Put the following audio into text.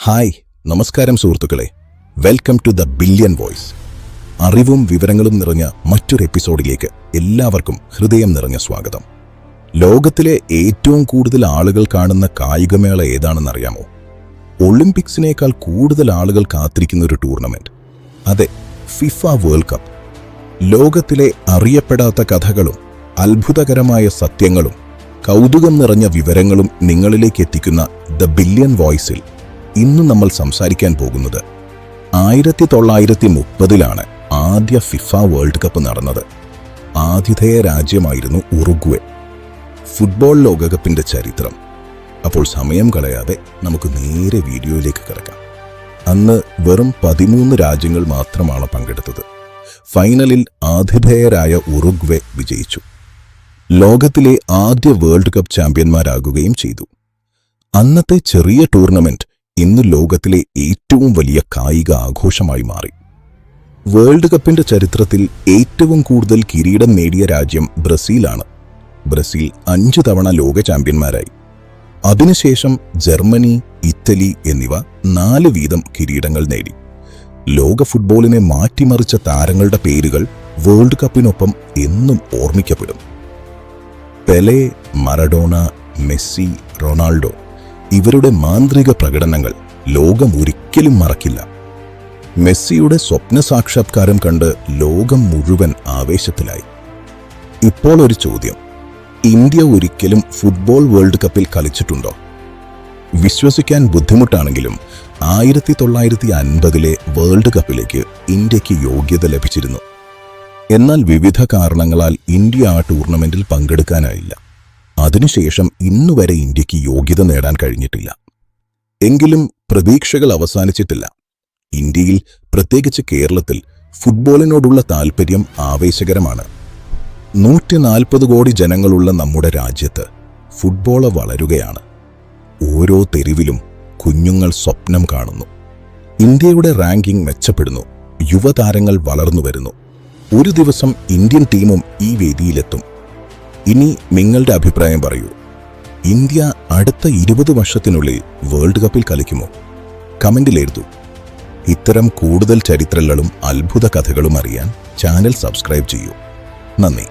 Hi, നമസ്കാരം സുഹൃത്തുക്കളെ. Welcome to the billion voice. അറിവും വിവരങ്ങളും നിറഞ്ഞ മറ്റൊരു എപ്പിസോഡിലേക്ക് എല്ലാവർക്കും ഹൃദയം നിറഞ്ഞ സ്വാഗതം. ലോകത്തിലെ ഏറ്റവും കൂടുതൽ ആളുകൾ കാണുന്ന കായികമേള ഏതാണെന്നറിയാമോ? ഒളിമ്പിക്സിനേക്കാൾ കൂടുതൽ ആളുകൾ കാത്തിരിക്കുന്ന ഒരു ടൂർണമെന്റ്. അതെ, ഫിഫ വേൾഡ് കപ്പ്. ലോകത്തിലെ അറിയപ്പെടാത്ത കഥകളും അത്ഭുതകരമായ സത്യങ്ങളും കൗതുകം നിറഞ്ഞ വിവരങ്ങളും നിങ്ങളിലേക്ക് എത്തിക്കുന്ന ദ ബില്യൺ വോയ്സിൽ ഇന്ന് നമ്മൾ സംസാരിക്കാൻ പോകുന്നത് 1930 ആദ്യ ഫിഫ വേൾഡ് കപ്പ് നടന്നത്. ആതിഥേയ രാജ്യമായിരുന്നു ഉറുഗ്വേ. ഫുട്ബോൾ ലോകകപ്പിന്റെ ചരിത്രം. അപ്പോൾ സമയം കളയാതെ നമുക്ക് നേരെ വീഡിയോയിലേക്ക് കിടക്കാം. അന്ന് വെറും 13 രാജ്യങ്ങൾ മാത്രമാണ് പങ്കെടുത്തത്. ഫൈനലിൽ ആതിഥേയരായ ഉറുഗ്വേ വിജയിച്ചു. ലോകത്തിലെ ആദ്യ വേൾഡ് കപ്പ് ചാമ്പ്യന്മാരാകുകയും ചെയ്തു. അന്നത്തെ ചെറിയ ടൂർണമെന്റ് ഇന്ന് ലോകത്തിലെ ഏറ്റവും വലിയ കായിക ആഘോഷമായി മാറി. വേൾഡ് കപ്പിന്റെ ചരിത്രത്തിൽ ഏറ്റവും കൂടുതൽ കിരീടം നേടിയ രാജ്യം ബ്രസീലാണ്. ബ്രസീൽ 5 തവണ ലോക ചാമ്പ്യന്മാരായി. അതിനുശേഷം ജർമ്മനി, ഇറ്റലി എന്നിവ 4 വീതം കിരീടങ്ങൾ നേടി. ലോക ഫുട്ബോളിനെ മാറ്റിമറിച്ച താരങ്ങളുടെ പേരുകൾ വേൾഡ് കപ്പിനൊപ്പം എന്നും ഓർമ്മിക്കപ്പെടും. പെലെ, മറഡോണ, മെസ്സി, റൊണാൾഡോ ഇവരുടെ മാന്ത്രിക പ്രകടനങ്ങൾ ലോകം ഒരിക്കലും മറക്കില്ല. മെസ്സിയുടെ സ്വപ്ന സാക്ഷാത്കാരം കണ്ട് ലോകം മുഴുവൻ ആവേശത്തിലായി. ഇപ്പോൾ ഒരു ചോദ്യം: ഇന്ത്യ ഒരിക്കലും ഫുട്ബോൾ വേൾഡ് കപ്പിൽ കളിച്ചിട്ടുണ്ടോ? വിശ്വസിക്കാൻ ബുദ്ധിമുട്ടാണെങ്കിലും 1950 വേൾഡ് കപ്പിലേക്ക് ഇന്ത്യക്ക് യോഗ്യത ലഭിച്ചിരുന്നു. എന്നാൽ വിവിധ കാരണങ്ങളാൽ ഇന്ത്യ ആ ടൂർണമെന്റിൽ പങ്കെടുക്കാനായില്ല. അതിനുശേഷം ഇന്നുവരെ ഇന്ത്യക്ക് യോഗ്യത നേടാൻ കഴിഞ്ഞിട്ടില്ല. എങ്കിലും പ്രതീക്ഷകൾ അവസാനിച്ചിട്ടില്ല. ഇന്ത്യയിൽ, പ്രത്യേകിച്ച് കേരളത്തിൽ, ഫുട്ബോളിനോടുള്ള താൽപര്യം ആവേശകരമാണ്. 140 കോടി ജനങ്ങളുള്ള നമ്മുടെ രാജ്യത്ത് ഫുട്ബോൾ വളരുകയാണ്. ഓരോ തെരുവിലും കുഞ്ഞുങ്ങൾ സ്വപ്നം കാണുന്നു. ഇന്ത്യയുടെ റാങ്കിംഗ് മെച്ചപ്പെടുന്നു. യുവതാരങ്ങൾ വളർന്നു വരുന്നു. ഒരു ദിവസം ഇന്ത്യൻ ടീമും ഈ വേദിയിലെത്തും. ഇനി നിങ്ങളുടെ അഭിപ്രായം പറയൂ. ഇന്ത്യ അടുത്ത 20 വർഷത്തിനുള്ളിൽ വേൾഡ് കപ്പിൽ കളിക്കുമോ? കമന്റിൽ എഴുതൂ. ഇത്തരം കൂടുതൽ ചരിത്രങ്ങളും അത്ഭുത കഥകളും അറിയാൻ ചാനൽ സബ്സ്ക്രൈബ് ചെയ്യൂ. നന്ദി.